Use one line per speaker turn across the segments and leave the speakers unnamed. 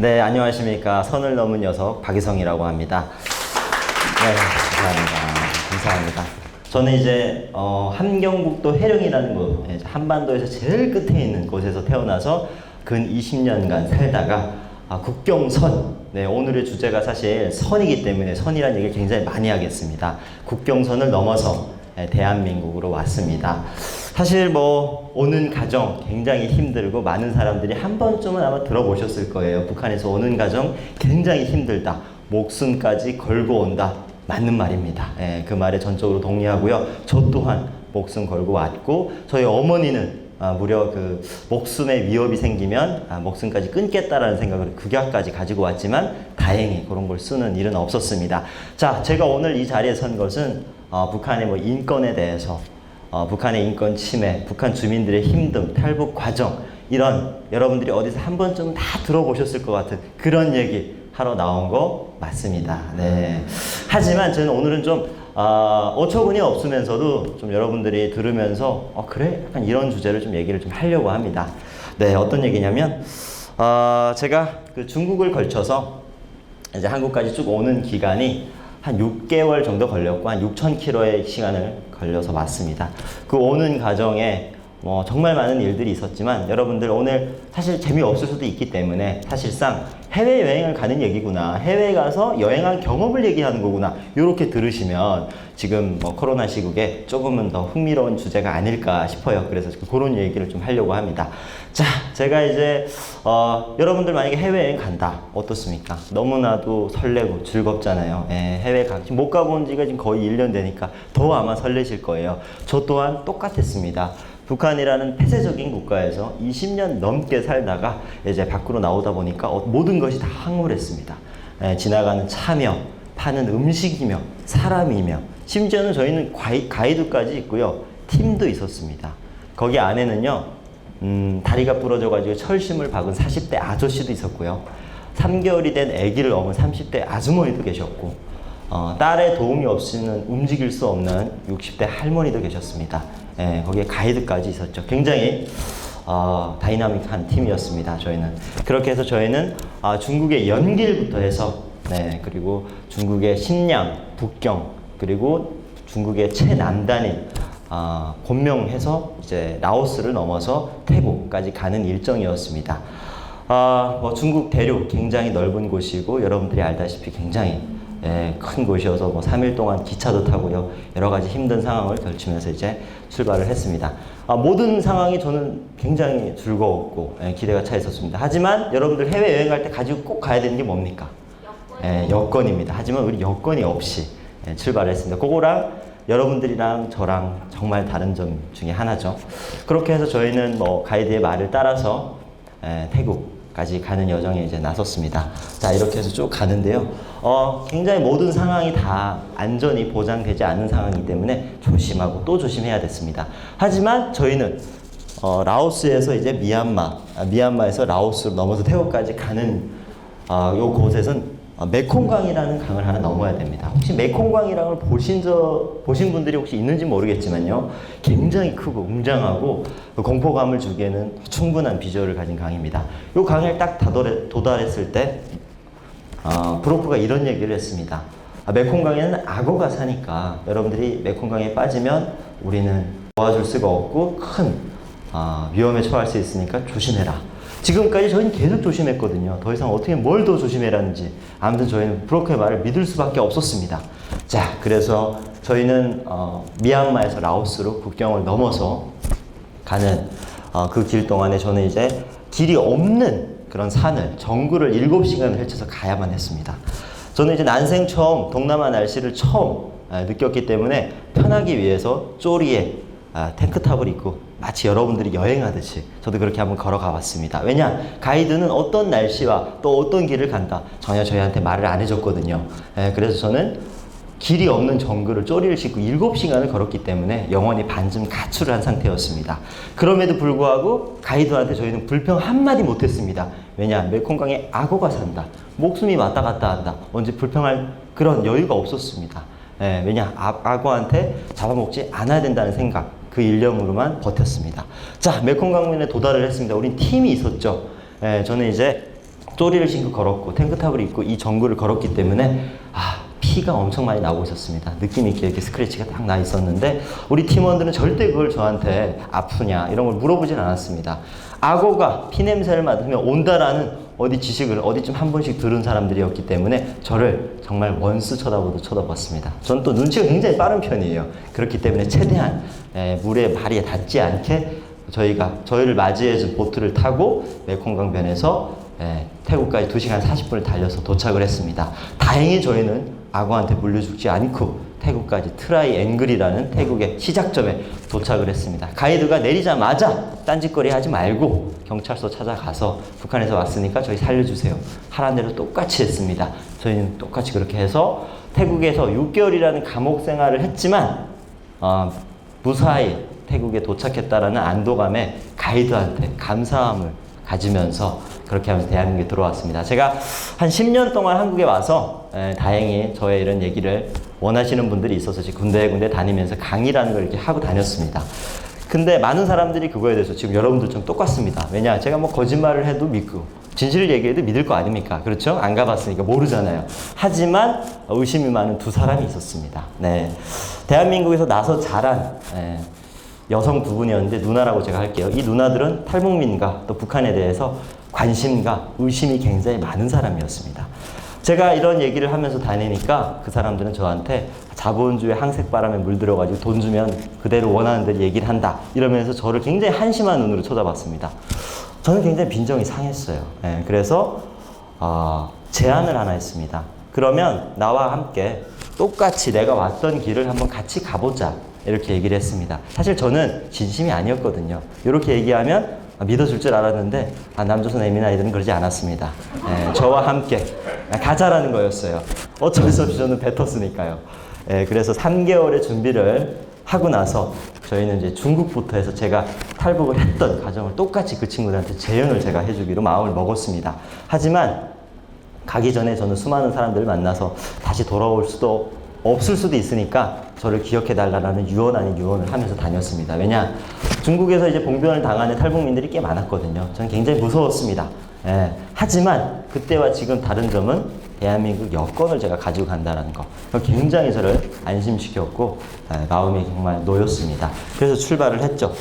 네, 안녕하십니까. 선을 넘은 녀석 박이성이라고 합니다. 네, 감사합니다. 저는 이제 함경북도 해령이라는 곳, 한반도에서 제일 끝에 있는 곳에서 태어나서 근 20년간 살다가 국경선, 네, 오늘의 주제가 사실 선이기 때문에 선이라는 얘기를 굉장히 많이 하겠습니다. 국경선을 넘어서 대한민국으로 왔습니다. 사실 뭐 오는 가정 굉장히 힘들고 많은 사람들이 한 번쯤은 아마 들어보셨을 거예요. 북한에서 오는 가정 굉장히 힘들다. 목숨까지 걸고 온다. 맞는 말입니다. 그 말에 전적으로 동의하고요. 저 또한 목숨 걸고 왔고 저희 어머니는 무려 그 목숨에 위협이 생기면 목숨까지 끊겠다라는 생각을 극약까지 가지고 왔지만 다행히 그런 걸 쓰는 일은 없었습니다. 자, 제가 오늘 이 자리에 선 것은 북한의 뭐 인권에 대해서 북한의 인권 침해, 북한 주민들의 힘듦, 탈북 과정 이런 여러분들이 어디서 한 번쯤 다 들어보셨을 것 같은 그런 얘기 하러 나온 거 맞습니다. 네. 하지만 저는 오늘은 좀 어처구니 없으면서도 좀 여러분들이 들으면서 그래? 약간 이런 주제를 좀 얘기를 좀 하려고 합니다. 네, 어떤 얘기냐면 제가 그 중국을 걸쳐서 이제 한국까지 쭉 오는 기간이 한 6개월 정도 걸렸고 한 6,000km의 시간을 걸려서 왔습니다. 그 오는 과정에 뭐 정말 많은 일들이 있었지만 여러분들 오늘 사실 재미없을 수도 있기 때문에 사실상 해외여행을 가는 얘기구나, 해외에 가서 여행한 경험을 얘기하는 거구나 이렇게 들으시면 지금 뭐 코로나 시국에 조금은 더 흥미로운 주제가 아닐까 싶어요. 그래서 그런 얘기를 좀 하려고 합니다. 자, 제가 이제 여러분들 만약에 해외여행 간다 어떻습니까? 너무나도 설레고 즐겁잖아요. 해외 못 가본 지가 지금 거의 1년 되니까 더 아마 설레실 거예요. 저 또한 똑같았습니다. 북한이라는 폐쇄적인 국가에서 20년 넘게 살다가 이제 밖으로 나오다 보니까 모든 것이 다 황홀했습니다. 지나가는 차며 파는 음식이며 사람이며 심지어는 저희는 가이드까지 있고요. 팀도 있었습니다. 거기 안에는요. 다리가 부러져가지고 철심을 박은 40대 아저씨도 있었고요. 3개월이 된 아기를 업은 30대 아주머니도 계셨고 딸의 도움이 없이는 움직일 수 없는 60대 할머니도 계셨습니다. 거기에 가이드까지 있었죠. 굉장히 다이나믹한 팀이었습니다. 저희는 그렇게 해서 저희는 중국의 연길부터 해서 그리고 중국의 신량, 북경 그리고 중국의 최남단인 곤명해서 이제 라오스를 넘어서 태국까지 가는 일정이었습니다. 뭐 중국 대륙 굉장히 넓은 곳이고 여러분들이 알다시피 굉장히 큰 곳이어서 뭐 3일 동안 기차도 타고요. 여러 가지 힘든 상황을 걸치면서 이제 출발을 했습니다. 모든 상황이 저는 굉장히 즐거웠고 기대가 차 있었습니다. 하지만 여러분들 해외여행 갈 때 가지고 꼭 가야 되는 게 뭡니까? 여권입니다. 하지만 우리 여권이 없이 출발을 했습니다. 그거랑 여러분들이랑 저랑 정말 다른 점 중에 하나죠. 그렇게 해서 저희는 뭐 가이드의 말을 따라서 태국까지 가는 여정에 이제 나섰습니다. 자, 이렇게 해서 쭉 가는데요. 굉장히 모든 상황이 다 안전이 보장되지 않는 상황이기 때문에 조심하고 또 조심해야 됐습니다. 하지만 저희는 라오스에서 이제 미얀마에서 라오스로 넘어서 태국까지 가는 요 곳에서는 메콩강이라는 강을 하나 넘어야 됩니다. 혹시 메콩강이랑을 보신 분들이 혹시 있는지 모르겠지만요. 굉장히 크고 웅장하고 공포감을 주기에는 충분한 비주얼을 가진 강입니다. 이 강을 딱 도달했을 때 브로커가 이런 얘기를 했습니다. 메콩강에는 악어가 사니까 여러분들이 메콩강에 빠지면 우리는 도와줄 수가 없고 큰 위험에 처할 수 있으니까 조심해라. 지금까지 저희는 계속 조심했거든요. 더 이상 어떻게 뭘 더 조심해라는지. 아무튼 저희는 브로커의 말을 믿을 수밖에 없었습니다. 자, 그래서 저희는 미얀마에서 라오스로 국경을 넘어서 가는 그 길 동안에 저는 이제 길이 없는 그런 산을, 정글을 7시간을 헤쳐서 가야만 했습니다. 저는 이제 난생 처음 동남아 날씨를 처음 느꼈기 때문에 편하기 위해서 쪼리에 탱크탑을 입고 마치 여러분들이 여행하듯이 저도 그렇게 한번 걸어가 봤습니다. 왜냐? 가이드는 어떤 날씨와 또 어떤 길을 간다 전혀 저희한테 말을 안 해줬거든요. 그래서 저는 길이 없는 정글을 쪼리를 싣고 7시간을 걸었기 때문에 영원히 반쯤 가출을 한 상태였습니다. 그럼에도 불구하고 가이드한테 저희는 불평 한마디 못했습니다. 왜냐? 메콩강에 악어가 산다. 목숨이 왔다 갔다 한다. 언제 불평할 그런 여유가 없었습니다. 왜냐? 악어한테 잡아먹지 않아야 된다는 생각, 그 일념으로만 버텼습니다. 자, 메콩강면에 도달을 했습니다. 우린 팀이 있었죠. 저는 이제 쪼리를 신고 걸었고 탱크탑을 입고 이 정글을 걸었기 때문에 피가 엄청 많이 나오고 있었습니다. 느낌 있게 이렇게 스크래치가 딱 나 있었는데 우리 팀원들은 절대 그걸 저한테 아프냐 이런 걸 물어보진 않았습니다. 악어가 피냄새를 맡으면 온다라는 어디 지식을 어디쯤 한 번씩 들은 사람들이었기 때문에 저를 정말 원수 쳐다보도 쳐다봤습니다. 전 또 눈치가 굉장히 빠른 편이에요. 그렇기 때문에 최대한 물에 발이 닿지 않게 저희를 맞이해준 보트를 타고 메콩강변에서 태국까지 2시간 40분을 달려서 도착을 했습니다. 다행히 저희는 악어한테 물려 죽지 않고 태국까지 트라이앵글이라는 태국의 시작점에 도착을 했습니다. 가이드가 내리자마자 딴짓거리 하지 말고 경찰서 찾아가서 북한에서 왔으니까 저희 살려주세요. 하라는 대로 똑같이 했습니다. 저희는 똑같이 그렇게 해서 태국에서 6개월이라는 감옥 생활을 했지만 무사히 태국에 도착했다라는 안도감에 가이드한테 감사함을 가지면서 그렇게 하면서 대한민국에 들어왔습니다. 제가 한 10년 동안 한국에 와서 다행히 저의 이런 얘기를 원하시는 분들이 있어서 군데 다니면서 강의라는 걸 이렇게 하고 다녔습니다. 근데 많은 사람들이 그거에 대해서 지금 여러분들처럼 똑같습니다. 왜냐? 제가 뭐 거짓말을 해도 믿고 진실을 얘기해도 믿을 거 아닙니까? 그렇죠? 안 가봤으니까 모르잖아요. 하지만 의심이 많은 두 사람이 있었습니다. 네. 대한민국에서 나서 자란 여성 두 분이었는데 누나라고 제가 할게요. 이 누나들은 탈북민과 또 북한에 대해서 관심과 의심이 굉장히 많은 사람이었습니다. 제가 이런 얘기를 하면서 다니니까 그 사람들은 저한테 자본주의 항색바람에 물들어가지고 돈 주면 그대로 원하는 대로 얘기를 한다 이러면서 저를 굉장히 한심한 눈으로 쳐다봤습니다. 저는 굉장히 빈정이 상했어요. 그래서 제안을 하나 했습니다. 그러면 나와 함께 똑같이 내가 왔던 길을 한번 같이 가보자 이렇게 얘기를 했습니다. 사실 저는 진심이 아니었거든요. 이렇게 얘기하면 믿어줄 줄 알았는데 남조선 애민아이들은 그러지 않았습니다. 저와 함께 가자라는 거였어요. 어쩔 수 없이 저는 뱉었으니까요. 그래서 3개월의 준비를 하고 나서 저희는 이제 중국부터 해서 제가 탈북을 했던 과정을 똑같이 그 친구들한테 재연을 제가 해주기로 마음을 먹었습니다. 하지만 가기 전에 저는 수많은 사람들을 만나서 다시 돌아올 수도 없을 수도 있으니까 저를 기억해달라는 유언 아닌 유언을 하면서 다녔습니다. 왜냐? 중국에서 이제 봉변을 당하는 탈북민들이 꽤 많았거든요. 저는 굉장히 무서웠습니다. 하지만 그때와 지금 다른 점은 대한민국 여권을 제가 가지고 간다는 거. 굉장히 저를 안심시켰고 마음이 정말 놓였습니다. 그래서 출발을 했죠.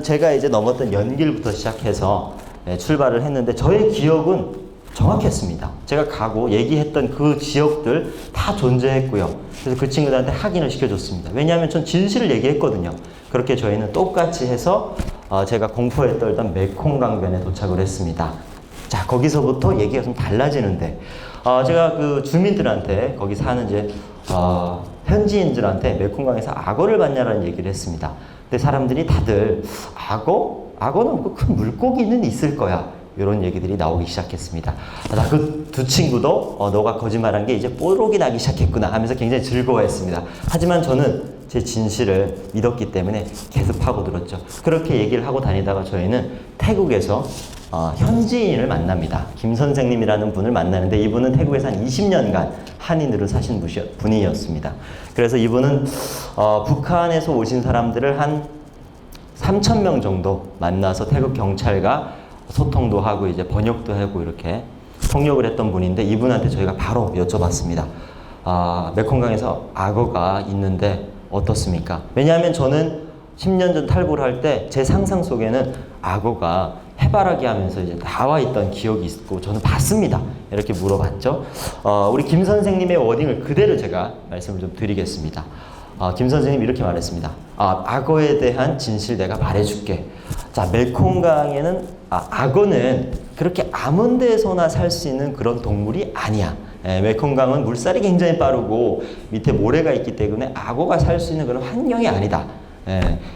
제가 이제 넘었던 연길부터 시작해서 출발을 했는데 저의 기억은 정확했습니다. 제가 가고 얘기했던 그 지역들 다 존재했고요. 그래서 그 친구들한테 확인을 시켜줬습니다. 왜냐하면 전 진실을 얘기했거든요. 그렇게 저희는 똑같이 해서 제가 공포에 떨던 메콩강변에 도착을 했습니다. 자, 거기서부터 얘기가 좀 달라지는데 제가 그 주민들한테 거기 사는 이제 현지인들한테 메콩강에서 악어를 봤냐라는 얘기를 했습니다. 근데 사람들이 다들 악어는 뭐 큰 물고기는 있을 거야. 이런 얘기들이 나오기 시작했습니다. 그 두 친구도 너가 거짓말한 게 이제 뽀록이 나기 시작했구나 하면서 굉장히 즐거워했습니다. 하지만 저는 제 진실을 믿었기 때문에 계속 파고들었죠. 그렇게 얘기를 하고 다니다가 저희는 태국에서 현지인을 만납니다. 김 선생님이라는 분을 만나는데 이분은 태국에서 한 20년간 한인으로 사신 분이었습니다. 그래서 이분은 북한에서 오신 사람들을 한 3,000명 정도 만나서 태국 경찰과 소통도 하고 이제 번역도 하고 이렇게 통역을 했던 분인데 이분한테 저희가 바로 여쭤봤습니다. 메콩강에서 악어가 있는데 어떻습니까? 왜냐하면 저는 10년 전 탈북을 할 때 제 상상 속에는 악어가 해바라기 하면서 이제 나와 있던 기억이 있고 저는 봤습니다. 이렇게 물어봤죠. 우리 김 선생님의 워딩을 그대로 제가 말씀을 좀 드리겠습니다. 김 선생님이 이렇게 말했습니다. 악어에 대한 진실 내가 말해줄게. 자, 메콩강에는 악어는 그렇게 아무 데서나 살 수 있는 그런 동물이 아니야. 메콩강은 물살이 굉장히 빠르고 밑에 모래가 있기 때문에 악어가 살 수 있는 그런 환경이 아니다.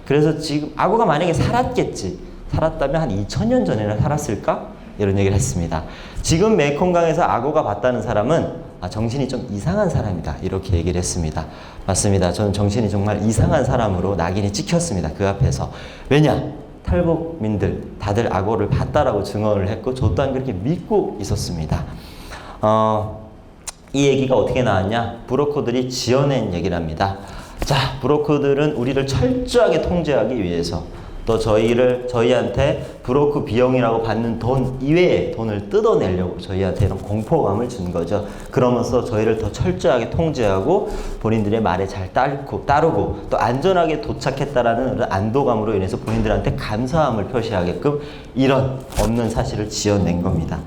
그래서 지금 악어가 만약에 살았다면 한 2000년 전에나 살았을까? 이런 얘기를 했습니다. 지금 메콩강에서 악어가 봤다는 사람은 정신이 좀 이상한 사람이다. 이렇게 얘기를 했습니다. 맞습니다. 저는 정신이 정말 이상한 사람으로 낙인이 찍혔습니다. 그 앞에서. 왜냐? 탈북민들 다들 악어를 봤다라고 증언을 했고 저 또한 그렇게 믿고 있었습니다. 이 얘기가 어떻게 나왔냐? 브로커들이 지어낸 얘기랍니다. 자, 브로커들은 우리를 철저하게 통제하기 위해서 또 저희한테 브로크 비용이라고 받는 돈 이외에 돈을 뜯어내려고 저희한테 이런 공포감을 준 거죠. 그러면서 저희를 더 철저하게 통제하고 본인들의 말에 잘 따르고 또 안전하게 도착했다라는 안도감으로 인해서 본인들한테 감사함을 표시하게끔 이런 없는 사실을 지어낸 겁니다.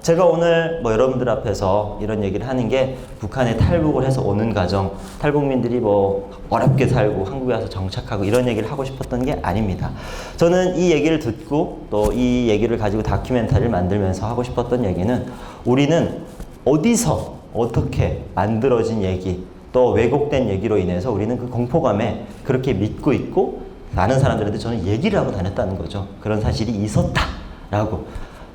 제가 오늘 뭐 여러분들 앞에서 이런 얘기를 하는 게 북한에 탈북을 해서 오는 과정, 탈북민들이 뭐 어렵게 살고 한국에 와서 정착하고 이런 얘기를 하고 싶었던 게 아닙니다. 저는 이 얘기를 듣고 또 이 얘기를 가지고 다큐멘터리를 만들면서 하고 싶었던 얘기는 우리는 어디서 어떻게 만들어진 얘기 또 왜곡된 얘기로 인해서 우리는 그 공포감에 그렇게 믿고 있고 많은 사람들한테 저는 얘기를 하고 다녔다는 거죠. 그런 사실이 있었다라고.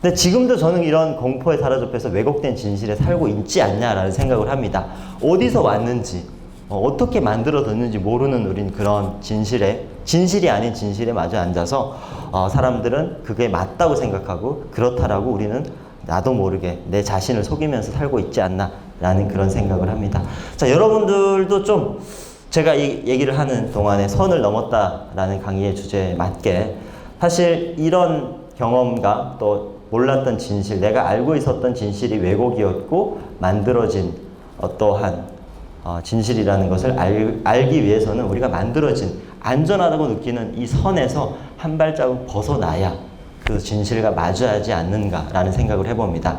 근데 지금도 저는 이런 공포에 사로잡혀서 왜곡된 진실에 살고 있지 않냐라는 생각을 합니다. 어디서 왔는지 어떻게 만들어졌는지 모르는 우린 그런 진실이 아닌 진실에 마주 앉아서 사람들은 그게 맞다고 생각하고 그렇다라고 우리는 나도 모르게 내 자신을 속이면서 살고 있지 않나라는 그런 생각을 합니다. 자, 여러분들도 좀 제가 이 얘기를 하는 동안에 선을 넘었다라는 강의의 주제에 맞게 사실 이런 경험과 또 몰랐던 진실, 내가 알고 있었던 진실이 왜곡이었고 만들어진 어떠한 진실이라는 것을 알기 위해서는 우리가 만들어진 안전하다고 느끼는 이 선에서 한 발자국 벗어나야 그 진실과 마주하지 않는가라는 생각을 해봅니다.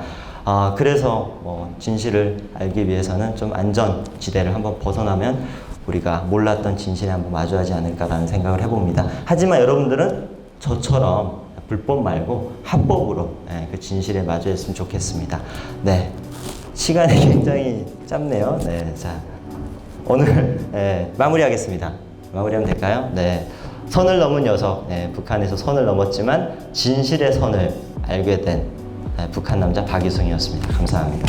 그래서 진실을 알기 위해서는 좀 안전지대를 한번 벗어나면 우리가 몰랐던 진실에 한번 마주하지 않을까라는 생각을 해봅니다. 하지만 여러분들은 저처럼 불법 말고 합법으로 그 진실에 마주했으면 좋겠습니다. 네, 시간이 굉장히 짧네요. 네, 자 오늘 마무리하겠습니다. 마무리하면 될까요? 네, 선을 넘은 녀석. 북한에서 선을 넘었지만 진실의 선을 알게 된 북한 남자 박유성이었습니다. 감사합니다.